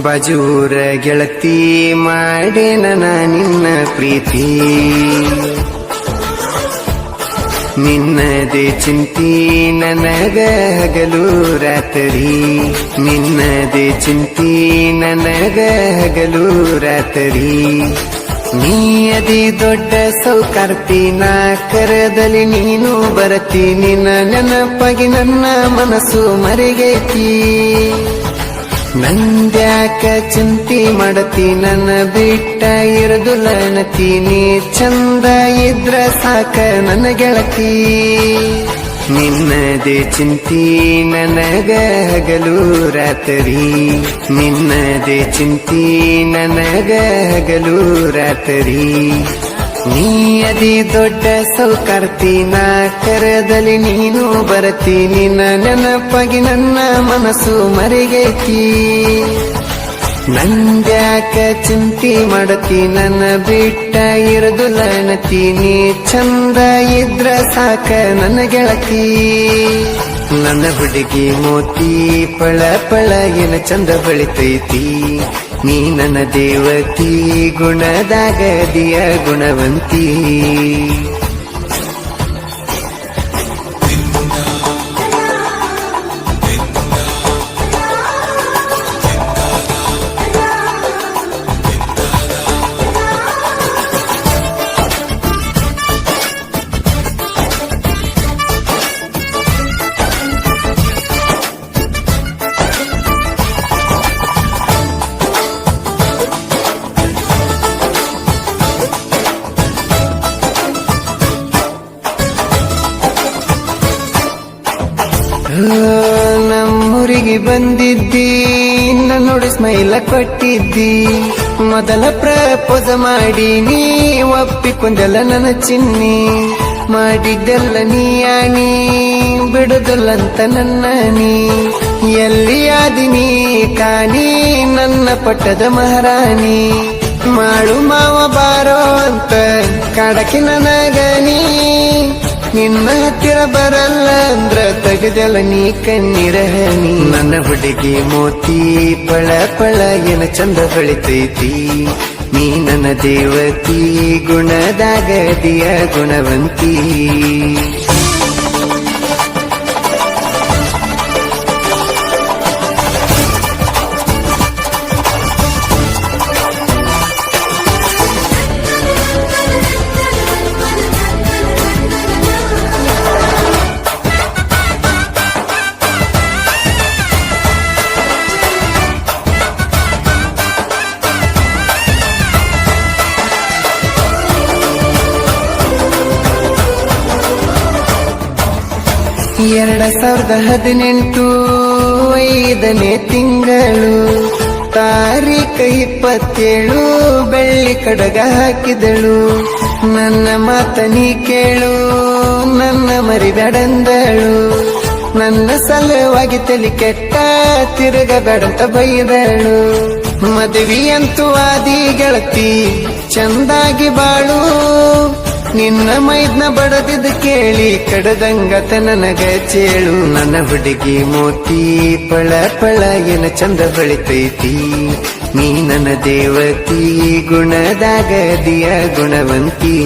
ಬಾಜೂರ ಗೆಳತಿ ಮಾಡೇನ ನಿನ್ನ ಪ್ರೀತಿ, ನಿನ್ನದೇ ಚಿಂತಿ ನನಗ ಹಗಲು ರಾತ್ರಿ, ನಿನ್ನದೇ ಚಿಂತಿ ನನಗ ಹಗಲು ರಾತ್ರಿ. ನೀ ಅದಿ ದೊಡ್ಡ ಸೌಕಾರ್ತಿ, ನಾ ಕರದಲ್ಲಿ ನೀನು ಬರತಿ, ನಿನ್ನ ನೆನಪಾಗಿ ನನ್ನ ಮನಸ್ಸು ಮರೆಗೈತಿ. ನಂದ್ಯಾಕ ಚಿಂತಿ ಮಾಡತಿ, ನನ್ನ ಬಿಟ್ಟ ಇರದುಲನತಿ, ನೀ ಚಂದ ಇದ್ರ ಸಾಕ ನನ್ನ ಗೆಳತಿ. ನಿನ್ನದೇ ಚಿಂತಿ ನನಗ ಹಗಲು ರಾತ್ರಿ, ನಿನ್ನದೇ ಚಿಂತಿ ನನಗ ಹಗಲು ರಾತ್ರಿ. ನೀ ಅದಿ ದೊಡ್ಡ ಸೌಕಾರ್ತಿ, ನಾ ಕರದಲ್ಲಿ ನೀನು ಬರತಿ, ನಿನ್ನ ನೆನಪಾಗಿ ನನ್ನ ಮನಸ್ಸು ಮರೆಗೈತಿ. ನಂದ್ಯಾಕ ಚಿಂತಿ ಮಾಡತಿ, ನನ್ನ ಬಿಟ್ಟ ಇರದುಲನತಿ, ನೀ ಚಂದ ಇದ್ರ ಸಾಕ ನನ್ನ ಗೆಳತಿ. ನನ್ನ ಹುಡುಗಿ ಮೋತಿ ಪಳ ಪಳ ಏನ ಚಂದ ಬೆಳಿತೈತಿ, ನೀ ನನ್ನ ದೇವತಿ ಗುಣದಾಗ ದಿಯ ಗುಣವಂತಿ. ನಮ್ಮೂರಿಗೆ ಬಂದಿದ್ದಿ, ನೋಡಿ ಸ್ಮೈಲ ಕೊಟ್ಟಿದ್ದಿ, ಮೊದಲ ಪ್ರಪೋಸ ಮಾಡಿ ನೀ ಒಪ್ಪಿಕೊಂಡಲ್ಲ ನನ್ನ ಚಿನ್ನಿ. ಮಾಡಿದ್ದೆಲ್ಲ ನೀಯಾಣಿ, ಬಿಡುದಲ್ಲಂತ ನನ್ನ ನೀ. ಎಲ್ಲಿ ಆದಿನಿ ಕಾಣಿ ನನ್ನ ಪಟ್ಟದ ಮಹಾರಾಣಿ, ಮಾಡು ಮಾವ ಬಾರೋ ಅಂತ ಕಾಡಕ್ಕೆ ನನಗನಿ. ನಿನ್ನ ಹತ್ತಿರ ಬರಲ್ಲ ಅಂದ್ರ ತೆಗೆದಲ್ಲ ನೀ ಕಣ್ಣೀರ ಹನಿ. ನನ್ನ ಹುಡುಗಿ ಮೋತಿ ಪಳ ಪಳ ಏನ ಚಂದ ಬೆಳಿತೈತಿ, ನೀ ನನ್ನ ದೇವತಿ ಗುಣದಾಗ ದಿಯ ಗುಣವಂತಿ. ಎರಡ 2018 5ನೇ ತಿಂಗಳು ತಾರೀಖ 27 ಬೆಳ್ಳಿ ಕಡಗ ಹಾಕಿದಳು. ನನ್ನ ಮಾತ ನೀ ಕೇಳು, ನನ್ನ ಮರಿಬೇಡಂದಳು. ನನ್ನ ಸಲುವಾಗಿ ತಲೆ ಕೆಟ್ಟ ತಿರುಗಬೇಡಂತ ಬೈದಳು. ಮದುವೆಯಂತೂ ಆದಿ ಗೆಳತಿ ಚಂದಾಗಿ ಬಾಳು, ನಿನ್ನ ಮೈದ್ನ ಬಡದಿದ್ದು ಕೇಳಿ ಕಡದಂಗತ ನನಗ ಚೇಳು. ನನ್ನ ಹುಡುಗಿ ಮೋತಿ ಪಳ ಪಳ ಏನ ಚಂದ ಬೆಳಿತೈತಿ, ನೀ ನನ್ನ ದೇವತಿ ಗುಣದಾಗ ದಿಯ ಗುಣವಂತಿ.